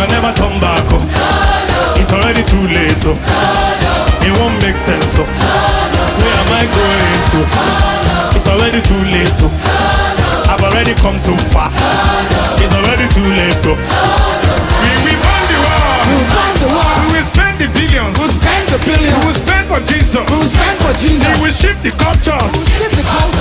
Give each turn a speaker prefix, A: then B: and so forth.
A: can never turn back. Oh. It's already too late. Oh. It won't make sense. Oh. Where am I going to? It's already too late. Oh. I've already come too far. It's already too late. Oh. We won the war.
B: We won the war.
A: We will spend the billions.
B: We'll spend the billions.
A: We will spend for Jesus.
B: We'll spend for Jesus.
A: We will shift the culture.
B: We'll shift the culture.